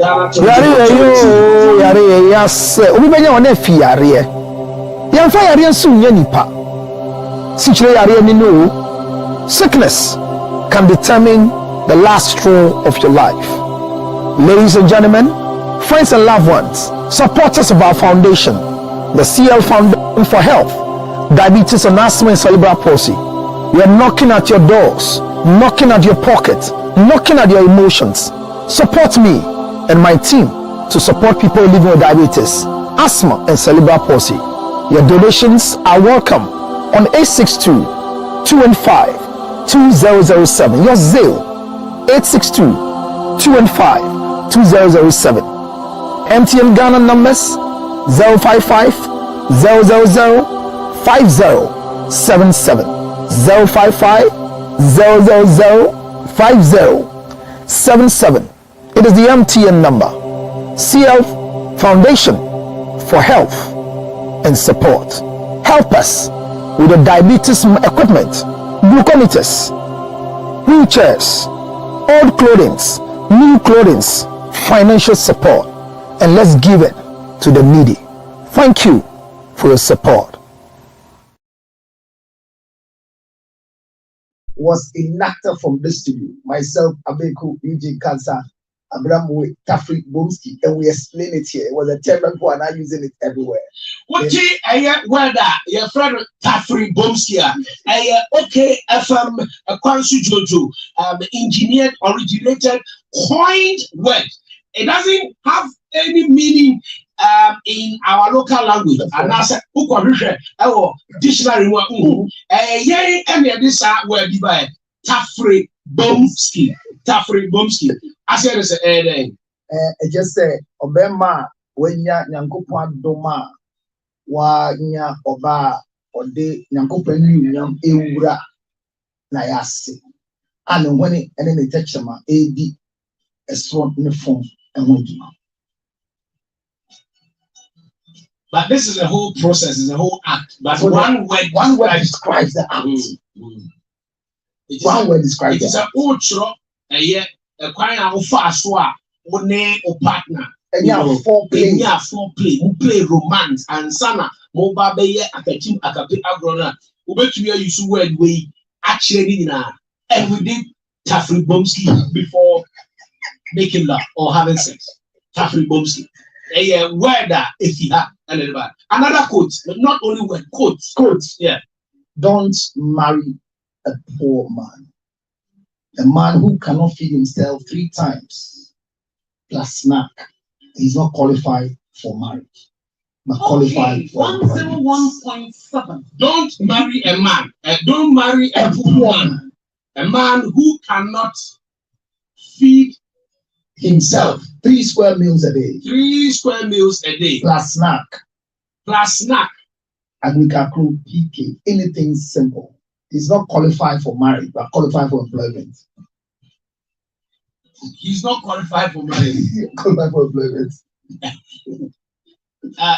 Yare, yes. Ubenya one fi yare. Yamfa yare nsu nya nipa. Sichire yare ni no. Sickness can determine the last straw of your life. Ladies and gentlemen, friends and loved ones, supporters of our foundation, the CL Foundation for Health, Diabetes and Asthma and Cerebral Palsy. We are knocking at your doors, knocking at your pocket, knocking at your emotions. Support me and my team to support people living with diabetes, asthma and cerebral palsy. Your donations are welcome on 862-215-2007. Your Zelle 862-215-2007. MTN Ghana numbers 055 000 5077 055 000 5077. It is the MTN number. CL Foundation for Health and Support. Help us with the diabetes equipment, glucometers, wheelchairs, old clothing, new clothing, financial support, and let's give it to the needy. Thank you for your support. Was an actor from this studio. Myself, Abeku, Eugene Cancer, Abraham Tafri Bomsky, and we explain it here. It was a term and are not using it everywhere. What your friend Tafri Bomsky, okay, FM, a Kwansu Jojo, engineered, originated, coined word. It doesn't have any meaning in our local language. And I said, our dictionary, this word by Tafri Bomsky. Tafri Bomsky. I said, it's a just say, Obama, when ya Nyankopa Doma, wa nya oba, or de Nyankopa Nyam Eura Nayasi. And when it and then the texture, AD, a strong in the form and when you. But this is a whole process, it's a whole act. But so one word describes the act. One word describes it. It is an ultra, a kind of fast one, one partner. And you have foreplay. Who play romance and sana, mobile bay at the team at a big agrona. Who bet you use the word we actually and we did Tafri Bomsky before making love or having sex. Tafri Bomsky. A word that if you have another quote, not only word, quotes, yeah. Don't marry a poor man. A man who cannot feed himself 3 times plus snack. He's not qualified for marriage. But qualified for 101.7. Don't marry a man. Don't marry a poor man. A man who cannot feed himself 3 square meals a day. 3 square meals a day. Plus snack. Plus snack. Agricultural PK. Anything simple. He's not qualified for marriage, but qualified for employment. He's not qualified for marriage. Qualified for employment.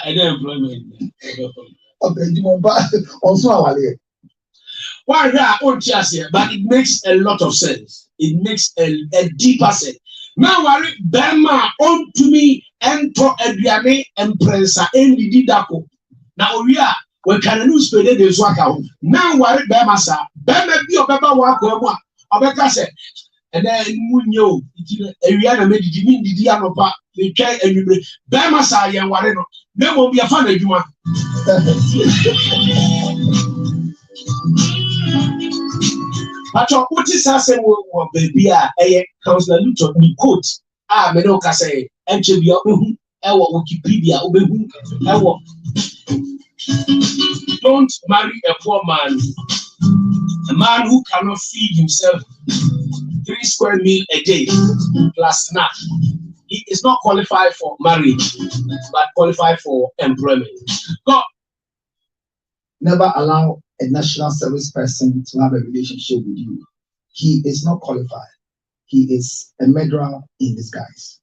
Employment. Okay, also our why but it makes a lot of sense. It makes a deeper sense. Now worry Bema on to me enter Adriane and Prensa and Didako. Now we are can use the Zwaka. Now worry Bema sa Bema be a Baba Waka Obeka said. And then Munyo, Ariana made the mean the Dianopa, the K and you Bema sa and Wareno. There will be a fan of you. But what is saying, baby? Councillor Luton, the quote, Menoka say, Enchibia, Wikipedia, don't marry a poor man, a man who cannot feed himself 3 square meals a day plus snack. He is not qualified for marriage, but qualified for employment. God. Never allow a national service person to have a relationship with you. He is not qualified. He is a murderer in disguise.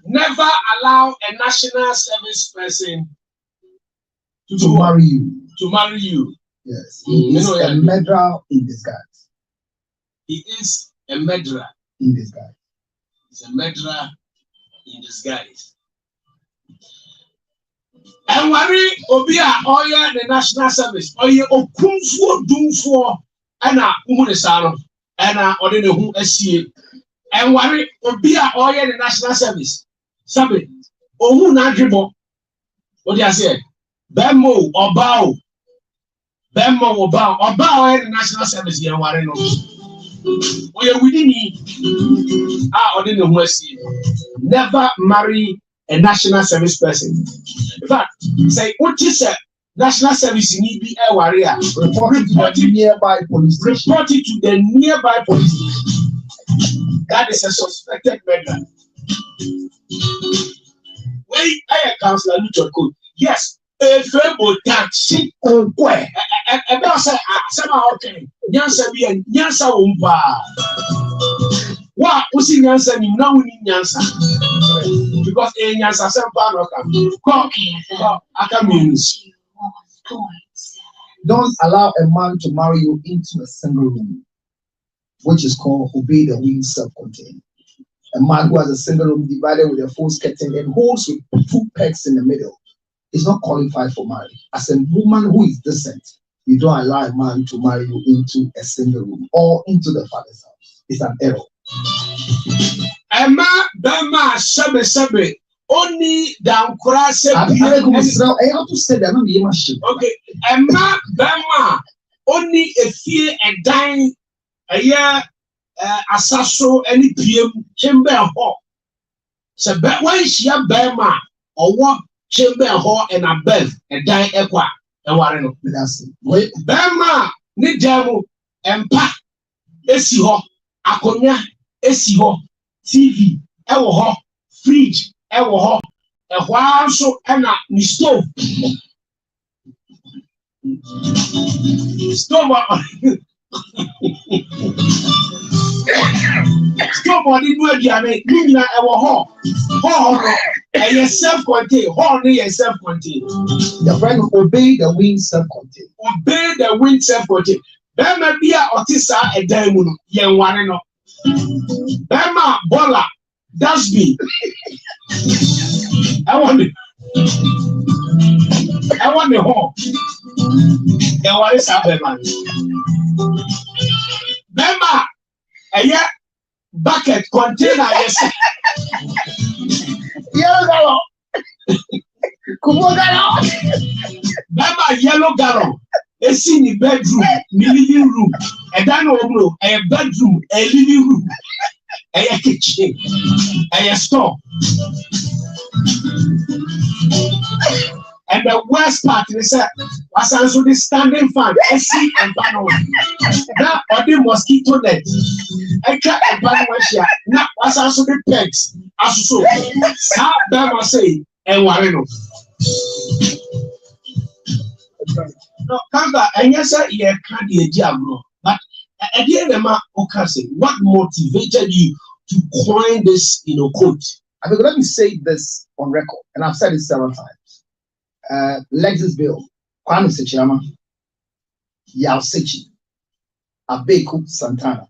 Never allow a national service person to marry you. To marry you. Yes. He is a murderer in disguise. He is a murderer in disguise. He's a murderer in disguise. And worry Obia Oya the National Service, Oya Okumfu Dumfo, and a Umunisano, and a Odin who SCA. And worry Obia Oya the National Service. Sabi, Omu Nadribo, what do I say? Bemo or Bow. Bemo or Bow, or Bow the National Service, you worry no. We are within me. I Odin who SCA. Never marry a national service person. In fact, say what is a national service need be a warrior. Report it to the nearby police station. Report it to the nearby police station. That is a suspected murder. Wait, I am Councillor Luton Code. Yes, a verbal taxi on where? And now say, somehow, okay, Yansa be a Yansa Umpa. What was in Yansa? Now we need Yansa. Because a Yansa Sampa I can means. Don't allow a man to marry you into a single room, which is called obey the wind self-contained. A man who has a single room divided with a full skirting and holds with 2 pegs in the middle is not qualified for marriage. As a woman who is decent, you don't allow a man to marry you into a single room or into the father's house. It's an error. Emma Bama Sabe only down cross. I have to say that I'm machine. Okay, Emma Bama only a fear and dying a year assassin any PM chamber hall. So but why she a Bama or what chamber hall and a bed and dying equa and warren. Wait, Bama ni jamu and pa esi ho akonya esi ho TV ewo ho fridge ewo ho ehwa so na ni stove stove di do aduane ni na ewo ho e self-contained ho ni self-contained. The friend obey the wind self-contained. Obey the wind self-contained. Bema bia otisa edan mu no ye nwane no. Bema bola dustbin. I want the home. And what is happening? Bema a bucket container yes. Yellow gallon. Kumo gallon. Bema yellow gallon. A in bedroom, the living room, a dining room, a bedroom, a living room, a kitchen, a store. And the worst part is that was also the standing fan, AC and panel. Now, or the mosquito net, I can't buy my now was also the pegs. As so, how Bama say, and Warren. No, Kanga, and yes, sir, you can't be a diablo. But at the end of my occasion, what motivated you to coin this, quote? I mean, let me say this on record, and I've said it several times. Lexus Bill, Kwame Sechiyama, Yao Sechi, Abeku Santana,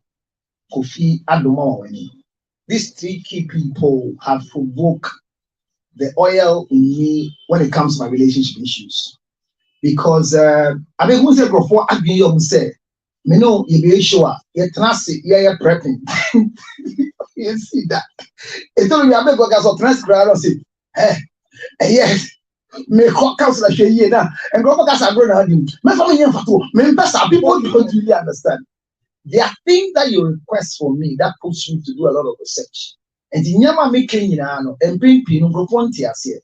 Kofi Adomaweni. These 3 key people have provoked the oil in me when it comes to my relationship issues. Because I mean, who's ever before I be you say, me know you be sure you're transit, you're prepping. You see that? It's only I make workers of transcribe and say, yes, me council share here now, and go back as I grow now. Me family and fatu, me best people don't really understand. There are things that you request for me that push me to do a lot of research. And the nyama making no and bring pino go ponti here.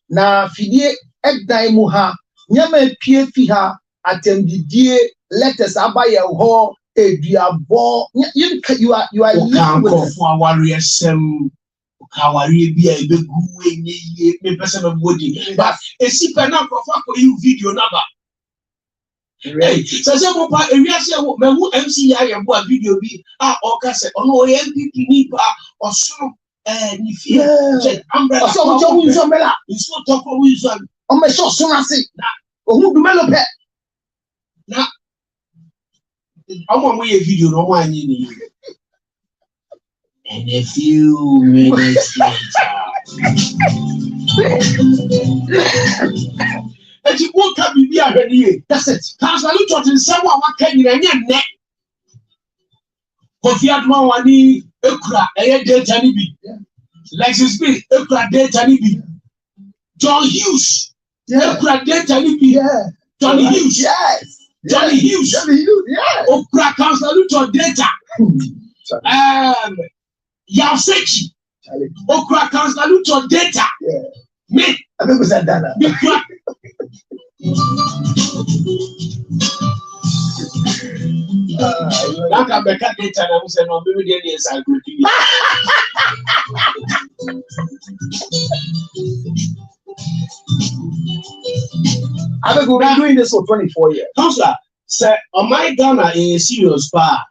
Na fidie egdai mu ha nyama pie fi ha atendidie letters abaya ho eduabo you are living with for warrior sem kawari bia ebegu enye me person of body but e si pena for you video number. Hey, so mo pa ewiase me hu MC ya ye bo video bi o ka se ono MPP ni pa oso ni fie check umbrella so jo wi so mela so talk wi so o me so so na se na o hu du melo pe na I'm on my video, no one in you. And a few minutes later. And you won't come be already. That's it. Council Lutot in someone what can you net? Kofi Adman wani ekura eye data ni bi. Lexus B ekura data ni bi. John Hughes ekura data ni bi. Johnny Hughes. Yes. Johnny Hughes. Johnny Hughes. Yeah. Okura Council Lutot data. Yavsechi. Okura Council Lutot data. Yeah. Me. I think we said that. Like I'm back at the time, I was saying, no, maybe the years I could be. I've been doing this for 24 years. Counselor, sir, on my Ghana a serious bar.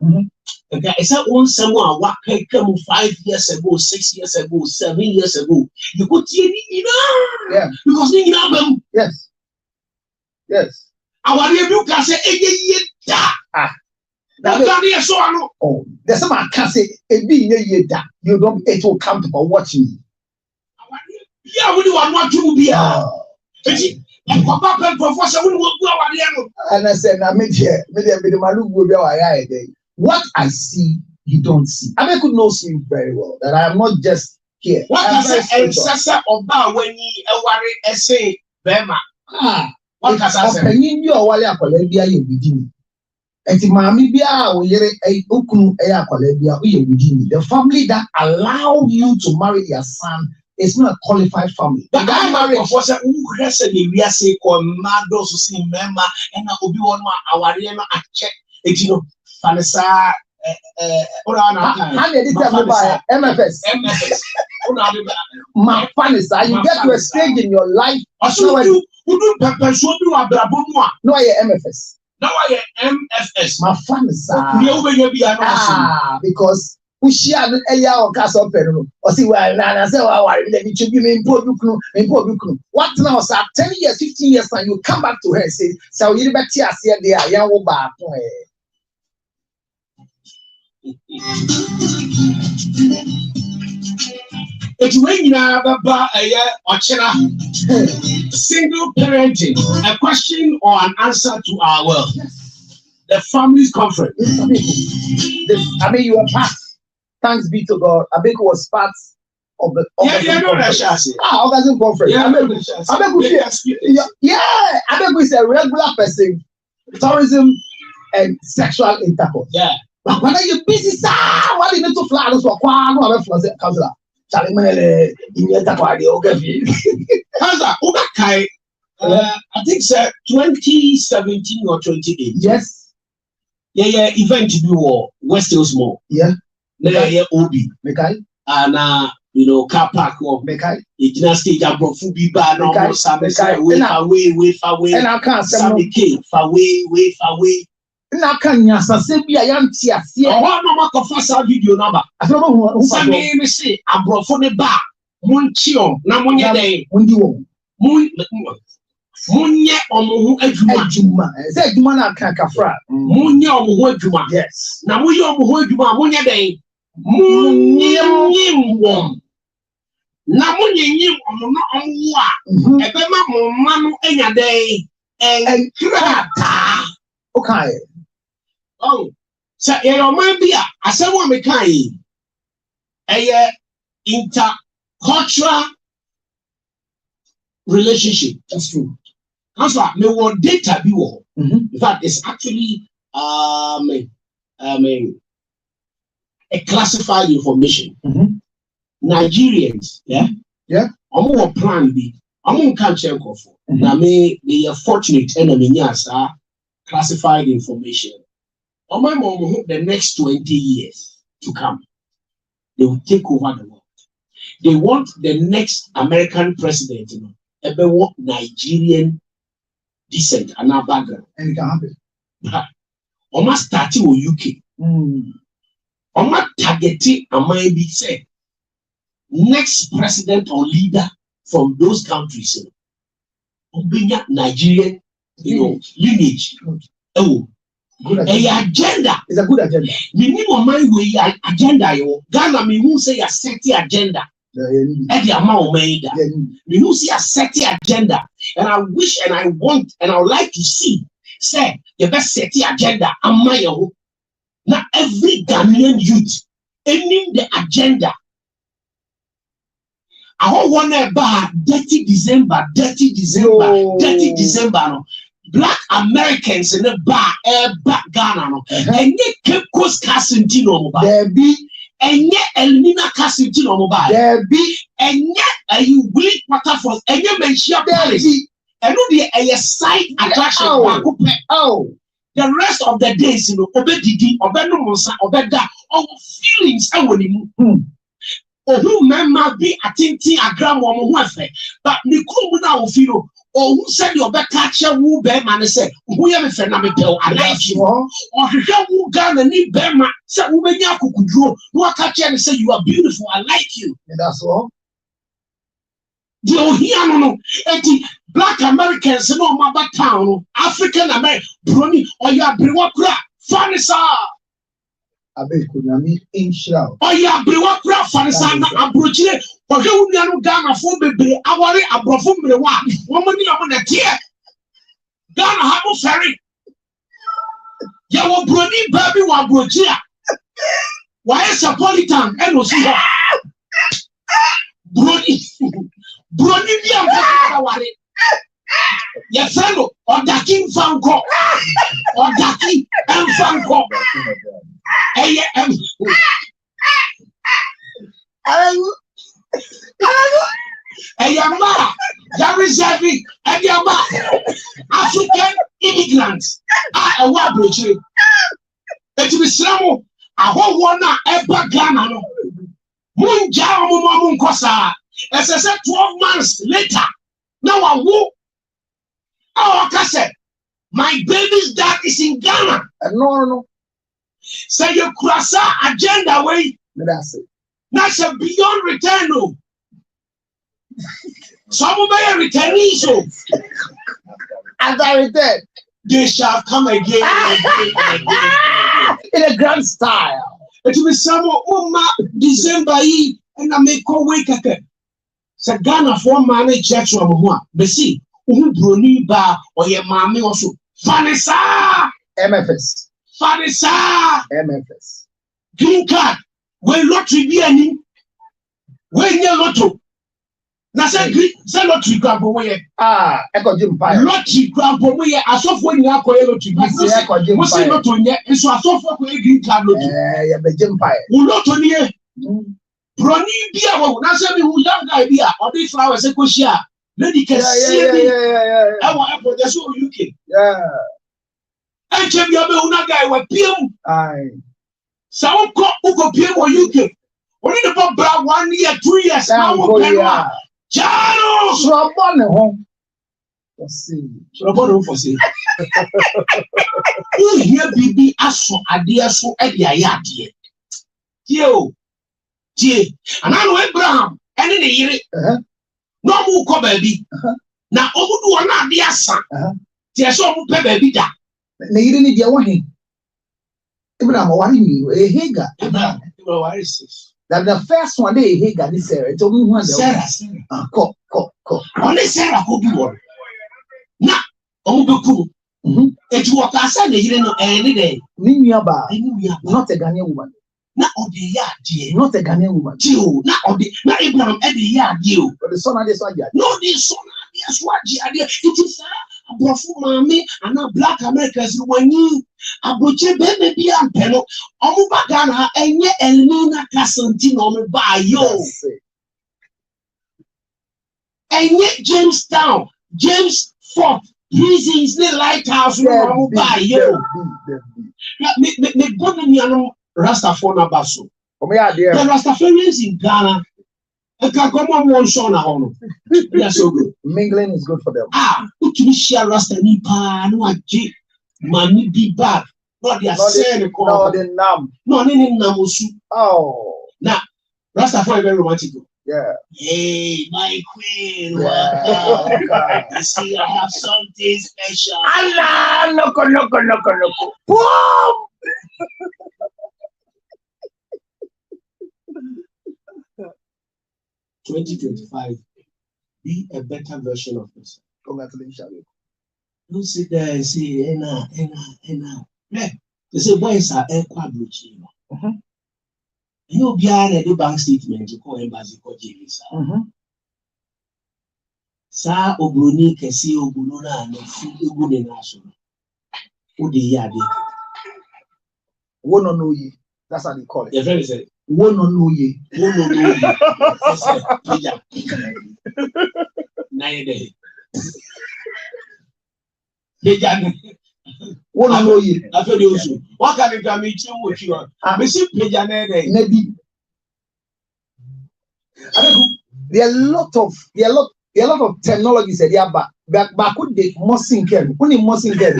Okay, I said one someone what come 5 years ago, 6 years ago, 7 years ago. You could see it, yeah, because you know them. Yes. Yes. Our review can say, oh, there's some I can say, you don't it will come to watching me. Yeah, we do want to be. And I said, I made here, what I see, you don't see. I could know you very well, that I am not just here. What does ancestor about when you worry essay, Bema? What does I say? You are Walia Colebia, you begin. And Mammy Bia, a Ukunu, a Colebia, you begin. The family that allow you to marry your son is not a qualified family. But I married for who recently we are saying, Mado, so see, Mema, and I will be one our arena at check. You know, Fanessa, how did it tell me by MFS? My Fanessa, you get to a stage in your life. Who do Pepper show you a Brabomua? No, I am MFS. Now I am MFS. My Fanessa. Because Ushia and Eya or Castle Peru, or see where I say, let me give me in Port. What now, sir? 10 years, 15 years, and you come back to her and say, so you bet here, see, they are young bar. It's when you have a year or single parenting, a question or an answer to our world. The family's conference. I mean, you are part. Thanks be to God. I think it was part of the orgasm conference. I think it's a regular person, tourism and sexual intercourse. Yeah. But when you busy, sir, what do you need to fly? Counselor. I think sir 2017 or 2018. Yes. Yeah, event to be West Hills Mall. Yeah. Yeah, OB. Mekai. And you know, car park or Mekai. It just stage abroad food be bad no more wait away. And I can't say wait away. Na kanya sase bia ya ntia se o ho no makofa sa video number afro mo hu sa me say abrofo ne ba munchio na munye den mundi wo munye omo ho adwuma se adwuma na aka kafra munye omo ho adwuma yes na munye omo ho adwuma munye den munye nyimwom na munye nyimwom no onwo a ebe ma mo ma no anya den enkrata okay. Oh, so your man be a someone me kind a intercultural relationship. That's true. That's why me want data be war. In fact, it's actually a classified information. Nigerians, yeah. I'm more plan B. I'm on culture for. Now they are fortunate enemy yes, classified information. On my mom, the next 20 years to come, they will take over the world. They want the next American president, you know, everyone Nigerian descent and our background. And it can happen. Almost starting with UK. Almost targeting a might be said next president or leader from those countries, you know, Nigerian, you know, lineage. Oh. Good A agenda. agenda. It's a good agenda. Minimum mind we agenda yo. Ghana me who say a set agenda. And the amount made. We who see a set agenda. And I wish and I want and I would like to see say the best set agenda am my own. Now every Ghanaian youth ending the agenda. I don't want to buy dirty December. No. Black Americans in the bar, back Ghana, no. And ye Cape Coast Cassintino mobile. There be, and ye Elmina Cassintino mobile. there be, And yet you will waterfalls, and you mention Palace. And a side attraction. Oh, the rest of the days, you know, obedidi, obedo monsa, obeda, our feelings, I will who member be attentive a gram or more, but the crew now feel. Or who said your back catcher who bear man say, who have a phenomenal, I like you, or who gun and need bear man, said who may not could draw, who catch and say you are beautiful, I like you. and that's all. The Ohiano, Black Americans, no mother town, African American, Brony, or your Briwakra, Fanisa. I bet could me in shout. Or your Briwakra, Fanisa, Abrochile. For you, Ghana for baby, I worry about the one. Woman, on the tear. Ghana have a ferry. You will Brony baby one brochia. Why is a polyton? And was here. Brony, Brony, your fellow, or Daki Fanco, or Daki and Fanco. Ayama, Jarizavi, Ayama, African immigrants are a wabroche. It will be slow. I won't want to ever Ghana. Munja Munkosa. As I said, 12 months later, now I walk. Oh, I said, my baby's dad is in Ghana. No. Say your croissant agenda way. That's it. That's a beyond return. No. Some of my returnees, so As I return, they shall come again and again. in a grand style. It will be some December and I make a wake again. Say Ghana for manage church from one. But see, who brony bar or your mammy also. Vanessa MFS. Green card. When lottery be any. When you lotto. Now say lottery grab away. Echo Jim Pie. Lottery grab away. I saw when you are going lottery. What's it not on yet? And so I saw for green card lottery. Yeah, but Jim Pie. Who not on here? Brony be a woman. Now say me who young idea. Or these flowers a question. Lady can see me. I want to just show UK. Yeah. And Jim Yabuna guy with PM. Aye. Some go PM or UK. Only the Bob 1 year, 2 years. Now, Jano! Shrubon home. Let's see. Shrubon for say. You hear BB aso adia so edia ya die. Tie. And I know Abraham and in the year. No more ko baby. Na omudu wana adia san. Tie so mu pe baby da. Na yiri ni dia wahin. Abraham wari ni e Hagar. Abraham wari sis. That the first one they Hagar ni Sarah. It only one Sarah. Ko. Only Sarah ko bi won. Na omubeku. It was asa na yiri no ni dey. Ni nuaba. Not a Ghanaian woman. Na odi ya die. Not a Ghanaian woman. Dio. Na Abraham e dey ya die o. But the son of this one. No, the son of this one. It is Abrafo mami and Black Americans when you Abroche baby and peno. Omuba Ghana enye Elmina Cassantino me ba yo. Enye Jamestown, James Fort, prisons, the lighthouse no ba yo. Me boni ni ano Rastafari baso. The Rastafarians in Ghana. I can come on one son at home. They are so good. Mingling is good for them. Who can share Rasta Nipa? No, I J. Money be back. Not they are saying no, the nam. No, Namusu. Oh. Now, Rasta for very romantic. Yeah. Hey, my queen. Yeah. You see, I have something special. Allah, loco. Boom! 2025, be a better version of yourself. Congratulations. Don't sit there and say, Ena. Yeah. They say, boys are equabluchi. You'll be a the bank statement to call embassy for James. Sa Obroni Kessi Obrona and Fugu National. Who the yard? One on no ye. That's how they call it. Your friend said, One on no ye. one on Nine One on no ye. I feel you also. What can you tell me? I see Pejane. Maybe. There are a lot of technologies there, but could they mossing can only mossing can.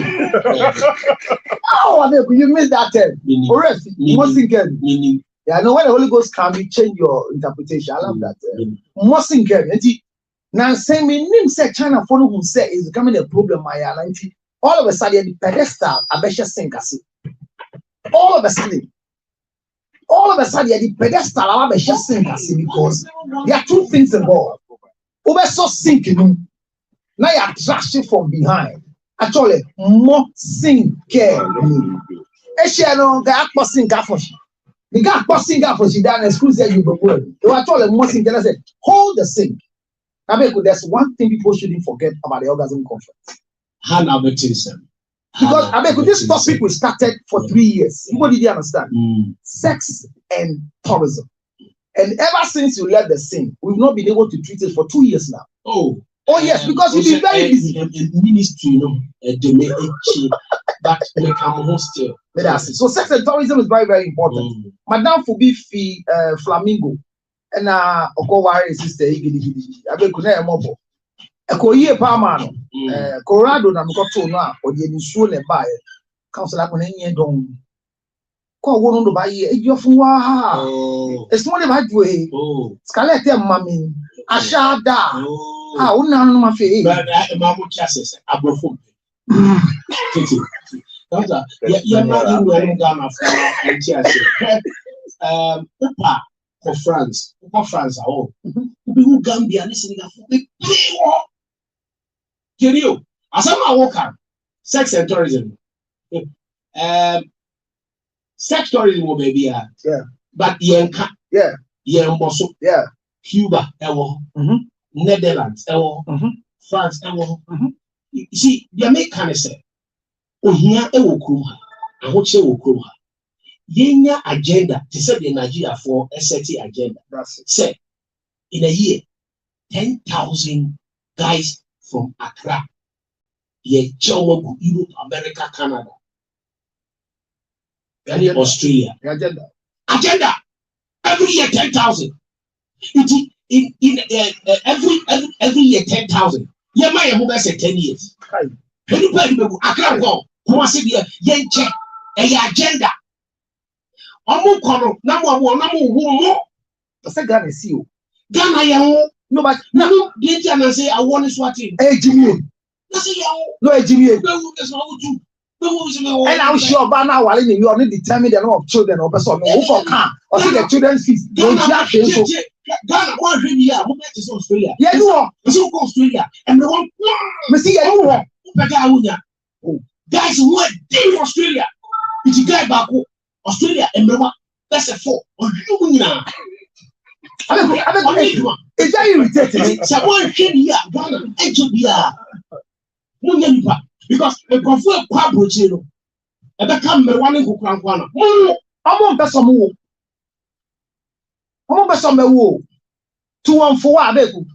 Oh, you missed that term. Already, mossing can. Yeah, I know when the Holy Ghost can you change your interpretation. I love that. Mossing can. Now, say me name say China for who say is becoming a problem. My auntie. All of a sudden, the pedestal, I bet you sink us. All of a sudden, the pedestal, I bet you sink us because there are two things involved. Over so sinking, now you're trashing from behind. Actually, more sink care. Eshano got passing gaffos. The guy passing gaffos, she done exclusive you before. You actually more sink. I said, hold the sink. I mean, there's one thing people shouldn't forget about the orgasm conference. Hannah Bettinson. Because I mean, this topic we started for 3 years. What did you understand? Sex and tourism. And ever since you left the scene, we've not been able to treat it for 2 years now. Oh yes, because you've been very busy. Ministry, but we come still. So sex and tourism is very, very important. Madame Fubi fi Flamingo and Okowari sister I be kuna mobile. Ekoye Palmano, Colorado na mkoto na odi nsuo le bae. Council akon enye don. Ko wo no ba ye ejofun wa ha. It's not about way. Scarlet mami ashada. Una no ma fe. Mamu chasses abrofo. Titi. Doctor, you ma in Ghana for chasses. Opa for France. Who Gambia listening for you, as I'm walking, sex and tourism. Sex tourism will be but Yanka, Yamboso, Cuba, Netherlands, France, you see, the American say, oh, here, Ewokuma, and what say Wokuma. Yenya agenda to set the Nigeria for SAT agenda. That's it. Say, in a year, 10,000 guys from Accra, Europe, America, Canada, and Australia. The Agenda. Every year 10,000. In every year 10,000. Yeah, my mobile say 10 years. Can you pay me? Accra go. Who was it? Yen check a agenda. Omo kono na mo. That's a Ghana CEO. Ghana yawo. No, but no, the Ghana say I want this what in. Jimmy. That's a yawo. No, Jimmy. And I'm sure by now, you are not determined the number of children or person who can or see the children's fees. Ghana, one year, who met is Australia. Yeah, you are. You go Australia and the one. We see you are. Guys, who are in Australia? It's a guy back Australia and Mema. That's a 4. It's very irritating. Someone came here, Ghana, Ethiopia. Because the conflict quabrochino. And the camera one who crank one. I'm on Bessamu. I'm on Bessamu. 214 Abeku.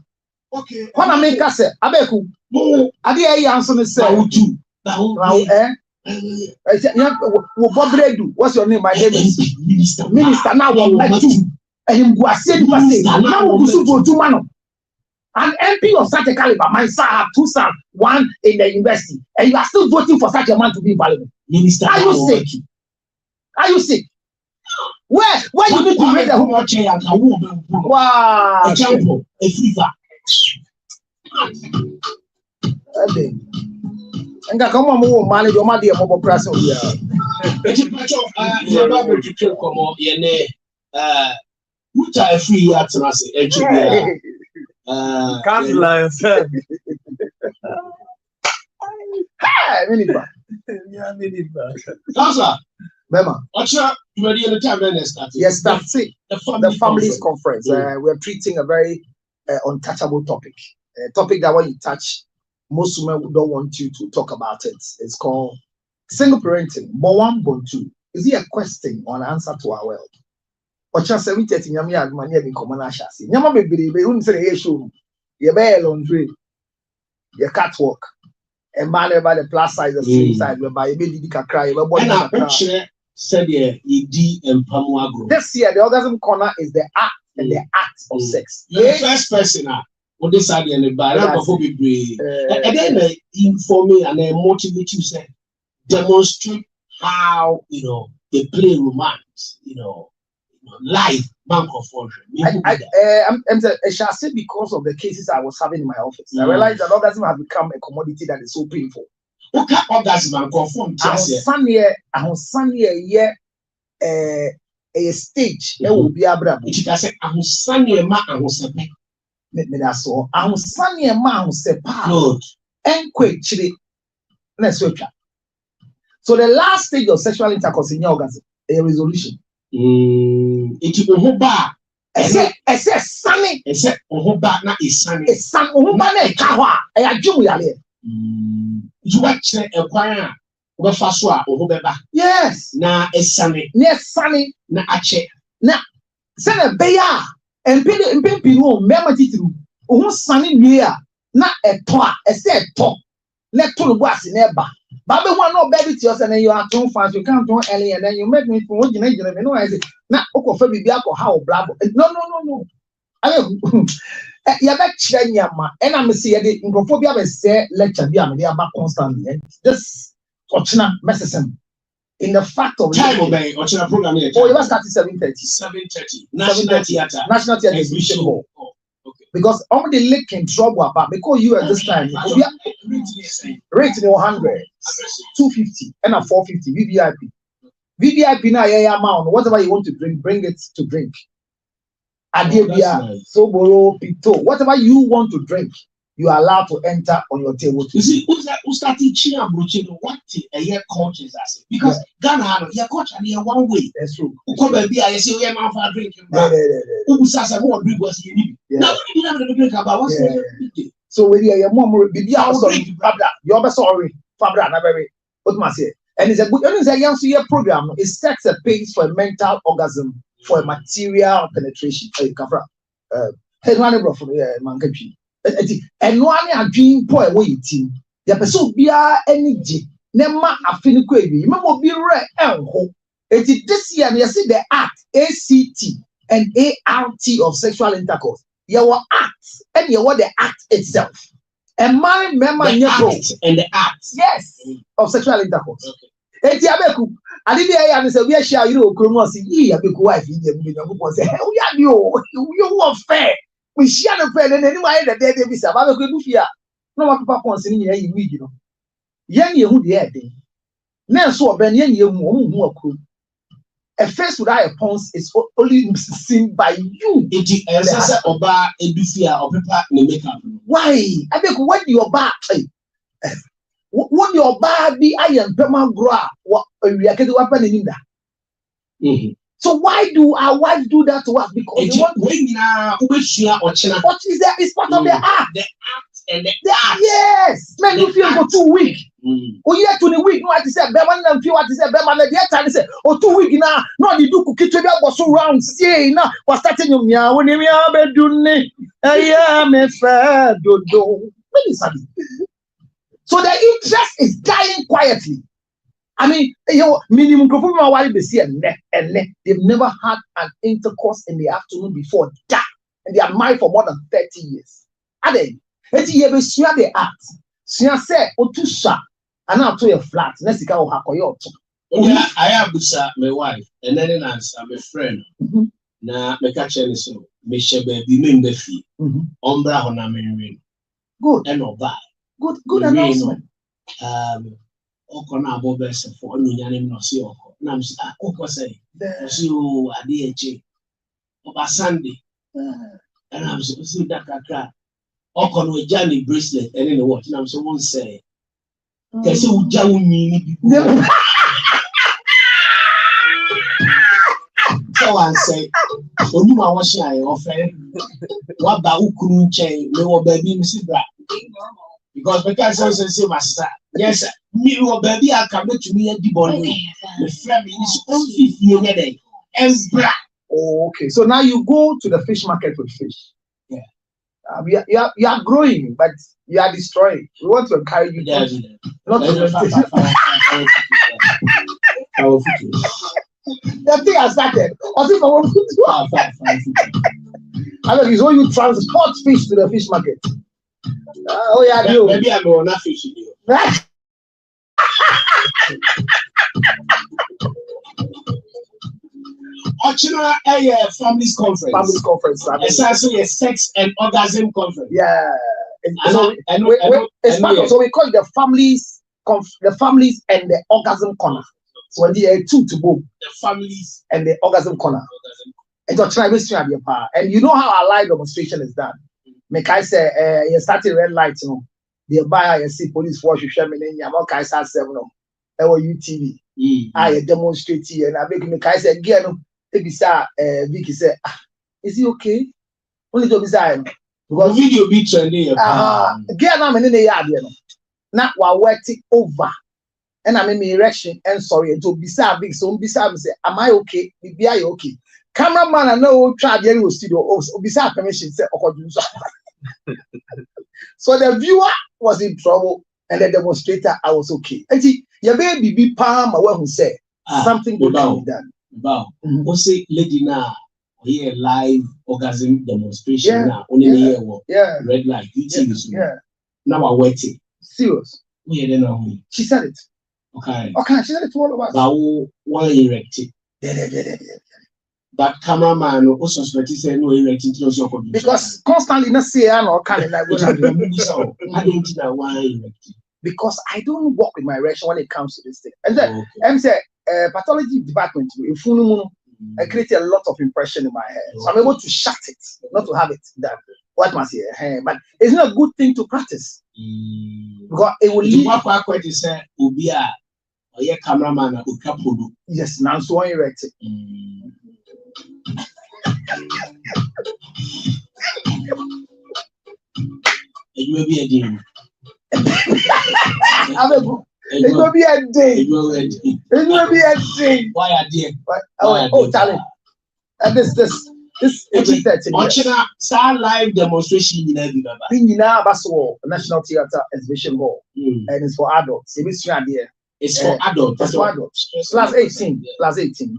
Okay. When I make us Abeku. I did answer the same. What's your name? My name is Minister. Now one like two. And him go say now we go to man. An MP of such a caliber, my son have 2 sons, 1 in the university, and you are still voting for such a man to be in parliament. Minister, are you sick? Are you sick? Where you need to raise the home. Wow. A jump, a fever. And come on, more manage your money, mobile press. It's a matter of you're to kill come on, which are free at us, Can't lie, sir. Councillor, Mema, what's up? You ready in the time when they start? yes, that's it. The Families conference. We're treating a very untouchable topic. A topic that when you touch, most women don't want you to talk about it. It's called single parenting. But one, but two. Is it a question or an answer to our world? Or just 70 nyami admani in common ashasi. Nyama baby, we wouldn't say issue. You bear laundry, your catwalk, and man about the plus size of same side, whereby you made the cry. And I said, yeah, ED and Pamuagro. This year, the orgasm corner is the act and the act of sex. The first person, what this idea and the biography be and then they inform me and they motivate you, say, demonstrate how they play romance, live bank of function. I shall say because of the cases I was having in my office, I realized that orgasm has become a commodity that is so painful. What kind of orgasm and conform? I was a stage. It will be a bravo. It can say, I was sunny ma and was a That's all. I was sunny a man who said, good and quick chili. Let's switch. So the last stage of sexual intercourse in your orgasm, a resolution. It will bar. I said, sunny. I said, back now is sunny. It's sun. A kawa. I do you watch a choir. Yes. Now it's sunny. Yes, sunny. Now I check. Now, send a bear and pay no member title. Who's sunny beer? Not a toa, a set top. Let to the was in ever. But the one no baby to us and then you are too fast. You can't do early and then you make me for what you know. I say, now, okay, for how blabber. No. You bet Chenya, and I'm saying the Incophobia will say lecture be about constantly. This Ochina messes in the fact of time obey Ochina program. Oh, you must start 7:30. 7:30. National Theatre. National Theatre Exhibition Hall. Okay. Because all the lake in trouble about because you at this time rate 100, 250, and a 450 VVIP. VVIP now amount, whatever you want to drink, bring it to drink. Adebia, Soboro, Pito, whatever you want to drink, you are allowed to enter on your table. You see, who started cheering what a year cultures as because Ghana, your culture here one way. That's true. Who come and be I say we are not for drinking. Who says I want drink was you need. Now you have to drink about what's so when you are more be sorry, Fabra, you're sorry, Fabra, na very what must say. And it's a good young year program. It sets a pace for a mental orgasm. For a material penetration, headline from Mankapi. And one are dream poor away team. The person be energy. Nema a finique. Remember, be rare and hope. It is this year, you see the act ACT and ART of sexual intercourse. Your act and your the act itself. And my member and the act, yes, of sexual intercourse. Eti abeku adidi ya say we share you okromo say yi abeku wife yi dem be nyankopon say we are you won fair we share no fair then anyway that dey be say abeku edu fia no wa papa pon say ni yi wigi no yen ye hu de e den na so oben yen ye hu hu akro a face without a pons is only seen by you. Eti say oba edu fia opepa ne makeup. Why abeku when your back when your baby I am permanent grow what we are getting weapon in that. So why do our wives do that to us? Because they want what is that? It's part of the act. The act and the act. Yes. Man, you feel for 2 weeks. Oh, yeah, 2 weeks. No, I said, Beman and feel what I said, Beman, the other time say, oh, 2 weeks now. No, the do cookie to was so round. See, now, was starting you now when you are doing it. I am a fair dodo. So the interest is dying quietly. I mean, minimum and they've never had an intercourse in the afternoon before that, and they are married for more than 30 years. Are they? The act. Sia say otusha, and now to a flat. Next go hakoyoto. I have my wife, and then I'm a friend. Na me catch any so me share baby me mbefi. Ombra ho na me nwe. Good. And of that. Good announcement. Okona abo best for onu nyane no se oko. Na me say akoko say. Si o ade eche. Oba Sunday. And I'm so that kakra. Okona ojani bracelet and the watch. Na me so won say. Kese uja unyi ni. So I say, when you are watching, I offer what about Ukuru chain, no baby, Mrs. Black. Because I say, Master, yes, me or baby, I come to me at the body. The family is only 50 day. And black. Okay, so now you go to the fish market with fish. Yeah. You are growing, but you are destroying. We want to encourage you. Not to the thing has started. I know he's only transport fish to the fish market. Oh yeah, you. Maybe I'm on a fish. Ochina families conference. Families conference. It's also a sex and orgasm conference. Yeah. So we call it the families and the orgasm corner. So there are two to go. The families and the orgasm corner. And you know how our live demonstration is done. Make I say you started red light, you know. The buyer you see police force you share me in your I say 7 UTV. I demonstrate here and I make I say again Vicky say is he okay? Only to be because video be trending. Again I'm in the yard, you know. Now we're waiting over. And I mean erection and sorry and to be big so be say am I okay? Be I okay? Cameraman I know try the studio be permission say so the viewer was in trouble and the demonstrator I was okay. And see your baby be palm away who say something good can be done. Wow. What's it lady now? Here live orgasm demonstration now. Only red light. Yeah. Now we're waiting. Serious. She said it. Okay. She said it to all of us. But one erected. But cameraman also say no erecting because constantly not say or can like I don't know why erected. Because I don't work with my erection when it comes to this thing. And then I'm say pathology department in Funumuno, I create a lot of impression in my head. So I'm able to shut it, not to have it done. What must say? But it's not a good thing to practice. Because it will lead. What you say, Ubia, or your cameraman, yes, now so erected. It will be a deal. It will be a day. It will be a day. Why are dear? Oh, Charlie. And this is 30 Ochina star live demonstration in Edinburgh. National Theatre Exhibition Hall. And it's for adults. It's for adults. It's for adults. Plus 18. Plus 18.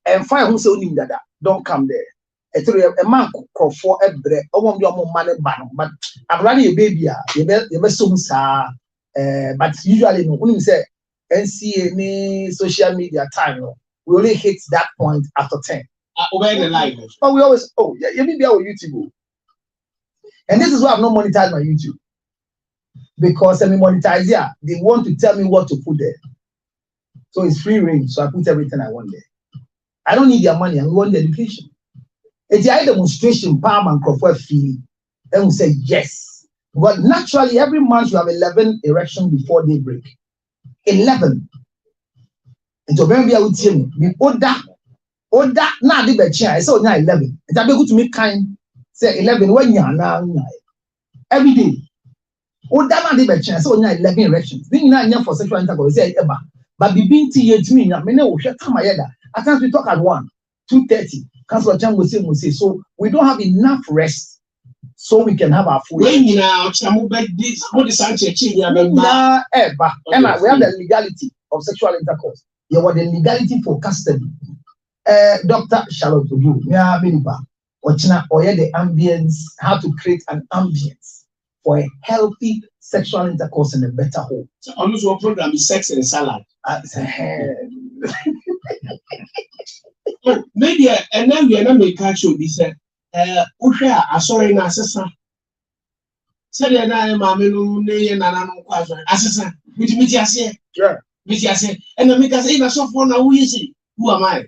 And 5 who say that don't come there. A man could for a bread, or money ban, but I'm running a baby, you soon, sir. But usually, no one say NCA social media time. We only hit that point after 10. Over the live. But we always, maybe our YouTube. And this is why I've not monetized my YouTube. Because I mean, monetize, they want to tell me what to put there. So it's free range, so I put everything I want there. I don't need their money, I want the education. It's the demonstration, Palm and Crawford fee. Then we say yes. But naturally, every month you have 11 erections before daybreak. 11. And so when we are with him, we order now the bed chair. I saw 11. It's a good to make kind say 11 when you are now every day. Order now the bed chair. I saw 11 erections. Then you know for sexual intercourse. Say ever, but be being to me. I mean, at times we talk at 1, 2:30. Councillor Chan will say, so we don't have enough rest so we can have our food. When you now, we have the legality of sexual intercourse. You have the legality for custody. Dr. Charlotte Ogu, the ambience, how to create an ambience for a healthy sexual intercourse in a better home. So almost one program is sex and salad. Oh, maybe and then we are not make catch you. This Usha, I saw in assessor. Said I am mammy no and I don't quite assessor. Which I say, Yeah. which I say, and the make us in a soft one. Who is it? Who am I?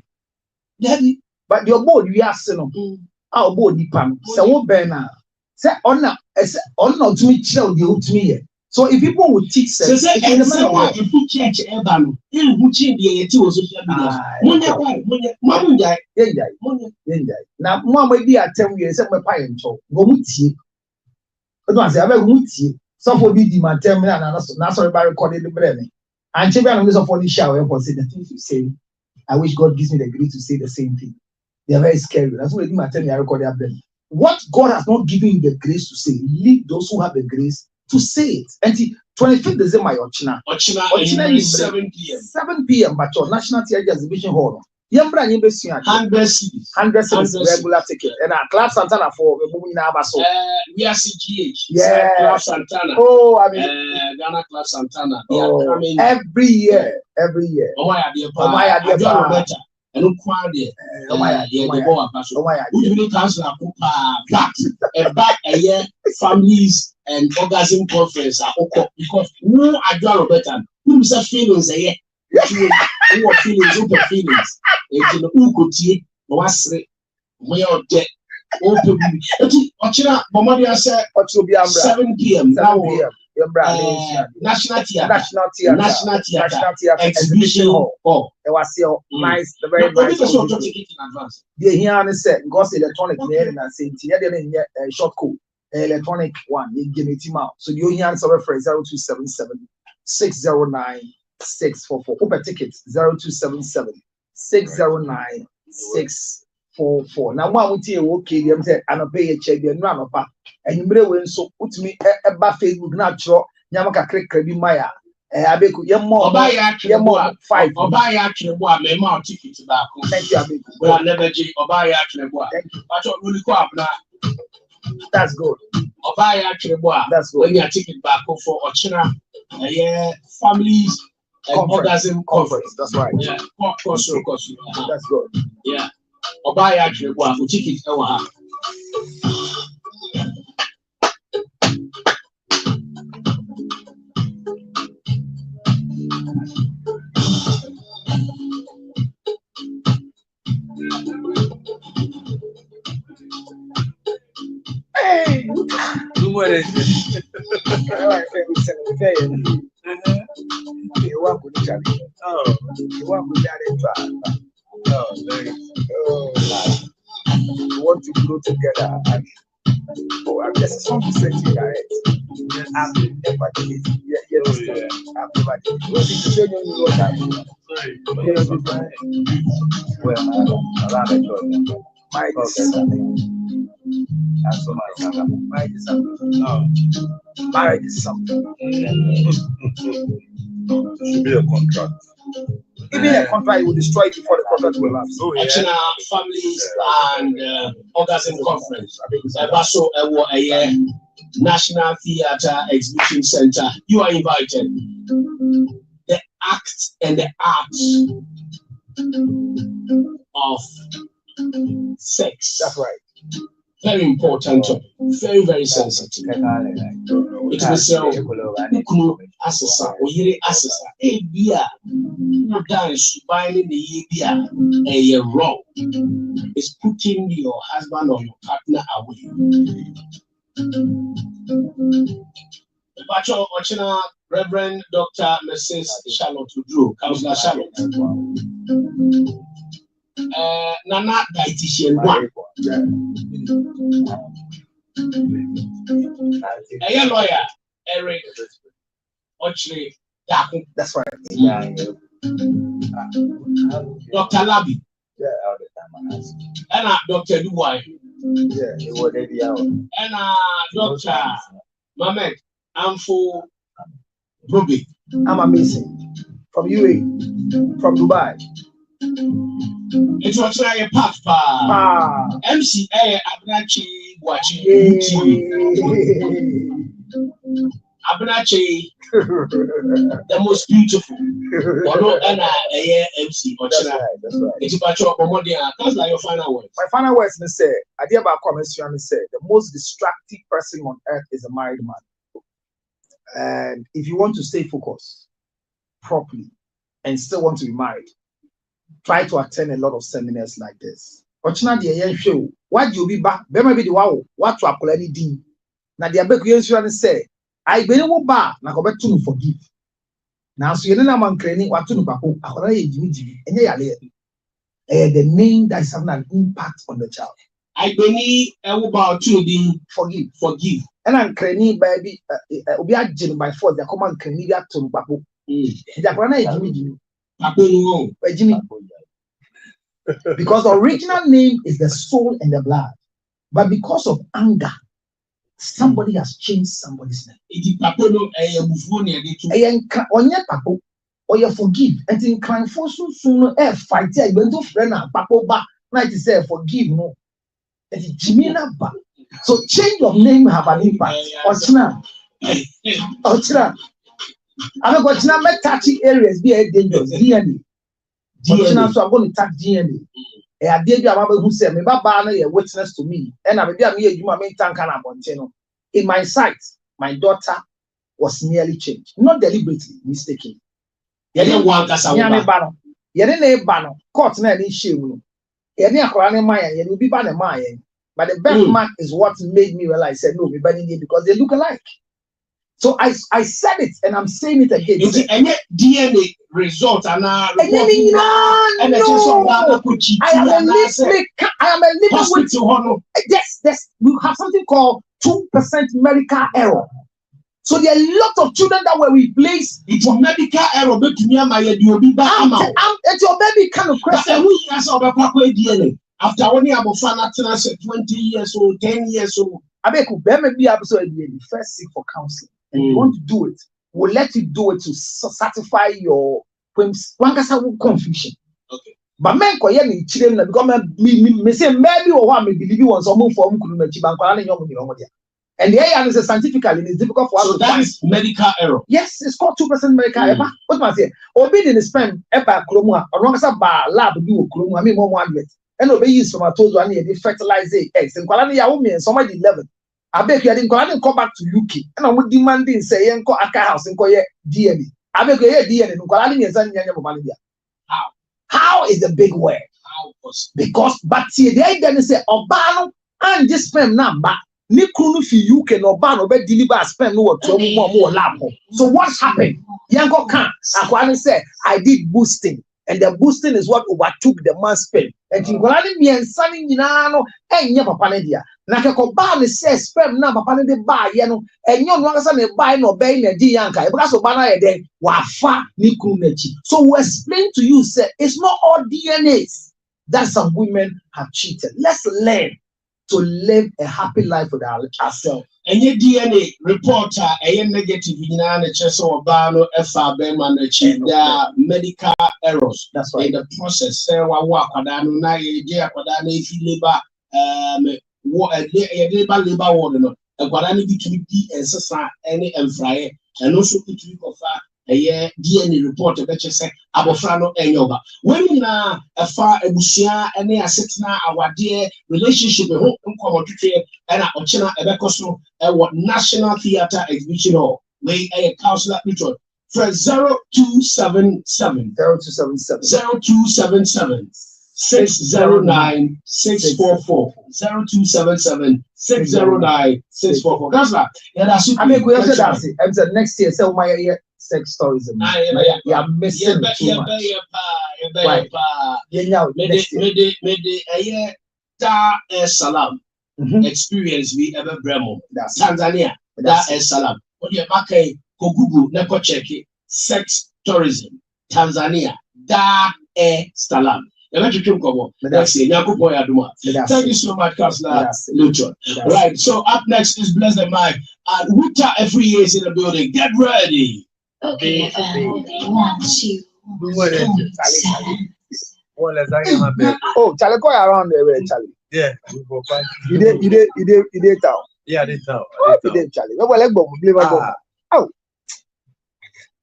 Daddy, But your board, we are saying, our board, the pam. So, what banner? Say, honor, to me, chill, you to me. So, if people would teach, say, and someone if you church Ebano, in which the two was Monday, now, one may be at 10 years, and my pine talk. Go with you. But once I have with you, some will be my 10 minutes, and that's why I recorded the brain. And Chibian was for the shower for saying the things you say. I wish God gives me the grace to say the same thing. They are very scary. That's why my 10 years I recorded their brain. What God has not given you the grace to say, leave those who have the grace to say it. And 25th December, Ochina is 7 p.m. 7 p.m. But your National Theatre Exhibition Hall. Yambra Nimbesi 100 cities. 100 cities regular ticket. And our Club Santana for moving our so. We are CGH. Yeah. Club Santana. Oh, I mean, Ghana Club Santana. Oh, every year. Oh, my idea. And who cried there? Oh, my idea. Who really cancel a back a year families and orgasm conference because no idea better. Who is a feelings a year? Who are feelings, feelings. Who could see was we are dead. Open. Ochina, Bomadia said, 7 p.m. Now, National Theatre Exhibition Hall. It was your nice, the very nice. The here said, because electronic there and I say, a short code, electronic one, you give it him out. So you hear answer reference 0277 609 644. Open tickets 0277 609 644. Now, one would you okay? You said, I don't pay a check, you're not a and you may win so put me a Facebook natural Yamaka Creek Krabi Maya. Abeku, you're more 5 or buy actually what may more tickets back. Thank you, Abeku. Well, never or buy actually what. That's what really go up now. That's good. Or buy actually what. That's good. When you ticket back for Ochina, families and orgasm conference. That's right. Yeah, course. That's good. Yeah. Or buy actually what for tickets. Hey, What is it? You want to challenge? Oh, You want to challenge? oh, thanks. You want to grow together? Oh, I'm just something to say to you guys. I've never did it. I've never did it. What is the you know that? Sorry. Well, around the God. Marriage is something. That's so much. Marriage is something. No. Marriage is something. It should be a contract. Even a contract will destroy it before the contract will last. Oh, yeah. Ochina families and orgasm conference. Also, a National Theatre Exhibition Center. You are invited. The act and the arts of sex. That's right. Very important, very, very sensitive. It was so assessor, or yere assessor, a beer, no dance, buying the beer, a wrong is putting your husband or your partner away. Bacho Ochina, Reverend Dr. Mrs. Charlotte Woodrow, Councillor Charlotte. Nana dietitian one. A lawyer, Eric Ochre Daku. That's right. Dr. Labi. Yeah, all the time. And Dr. Dubois. Yeah, it was every hour. And Dr. Mohamed Amfo Brobe. I'm amazing. From UAE, from Dubai. It was like a papa. MCA Abrachi watching. Abenache, the most beautiful. Ono and MC. That's right. It's about your commodity. That's like your final words. My final words is say, I did about comments you say the most distracting person on earth is a married man. And if you want to stay focused properly and still want to be married, try to attend a lot of seminars like this. What do you be back? There may be the wow, what to apply anything. Now the Abeku say, I believe ba na go beto forgive. Now so you know man training what to papa akola ye jimi enye yale. The name that is having an impact on the child. I believe about to be Forgive. And I'm training baby obi agin by force they come and training that to papa. The akola ye jimi. Because the original name is the soul and the blood. But because of anger, somebody has changed somebody's name. Or you forgive. And in crime for soon fight it went to friend papa back. Like to say forgive no. And Jimina back. So change of name have an impact. Ochina. I'm going to touchy areas be a dangerous DNA. DNA. So I'm going to touch DNA. I did who said me baba a witness to me. And I be a in my sight, my daughter was nearly changed, not deliberately, mistaken. Court na ni shame. But the birthmark is what made me realize said no, because they look alike. So I said it and I'm saying it again. Any DNA result and I am a living hospital. Yes, we have something called 2% medical error. So there are a lot of children that were replaced. It's a medical error, but to me, it's your baby kind of question. After only about 20 years old, 10 years old. I bet you first seek for counseling. And if you want to do it, we'll let you do it to satisfy your confusion. Okay. But men ko ye ni chire na because me say maybe or one me believe on some form kunu na chiban kwala na yomo ni yomo dia. And the area is scientifically it is difficult for us to that is medical error. Yes, it's called 2% medical error. What man say? Obi the sperm eba kromu a ono kasa ba lab bi wo kromu a me mo admit. And obi use spermatozoa na dey fertilize eggs. And kwala na ya wo me somebody 11. Abeg you dey kwala come back to UK. And I'm demanding say yen ko aka house nko ye DNA. Abeg ye DNA kwala na me san nyanya mo mali dia. How is a big word? Because but see they then say obano and this sperm number ni kunu fi UK no obano be deliver sperm no to mo lab. So what happened? Yanko kan akwani say I did boosting and the boosting is what overtook the man's sperm. And tinkolani mi ensani nyina no enye papa ne dia. Na ke ko ba ne say sperm na papa ne de ba ye no enye no akasa ne ba no be na di yanka e because obana ye den wa fa ni kunu nachi. So we explain to you say it's not all DNAs that some women have cheated. Let's learn to live a happy life with ourselves. Any DNA reporter, a negative in the chest or bano, the medical errors. That's right. In the process, say what work on na if you labor, labor warden, a guarani between D and Sasa, any and Fry, and also between a DNA report of say Abofrano and Yoga. When na a far a bushia and a setna our dear relationship with hope and commodity and a Ochina Ebecoso and what National Theatre Exhibition Hall, where a counselor Richard for 0277 609 644 0277 609 644. That's right. I mean, we also that's it. And next year, so my sex stories. Yeah, missing too much. Right. Yeah, Dar es Salaam experience we ever bremo. Tanzania, Dar es Salaam. When you back go Google, never check it. Sex tourism, Tanzania, Dar es Salaam. Thank you so much, Councillor Luchon. Right, so up next is Bless the Mic. And Winter every year is in the building. Get ready. Okay, 1, 2, 1. Oh, Charlie, go around there, Charlie. Yeah, you did town. Yeah, they town. You did, Charlie. No, well, let go. Oh,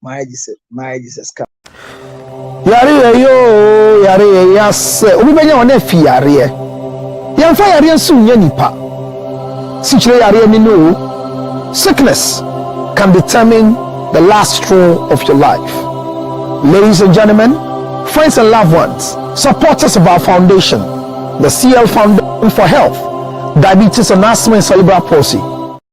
My Jesus come. Yare yo yare yas obi benya wona fi yare yamfa yare nso nya nipa sichire yare ni no sickness can determine the last straw of your life. Ladies and gentlemen, friends and loved ones, supporters of our foundation, the CL Foundation for Health, Diabetes and Asthma and Cerebral Palsy,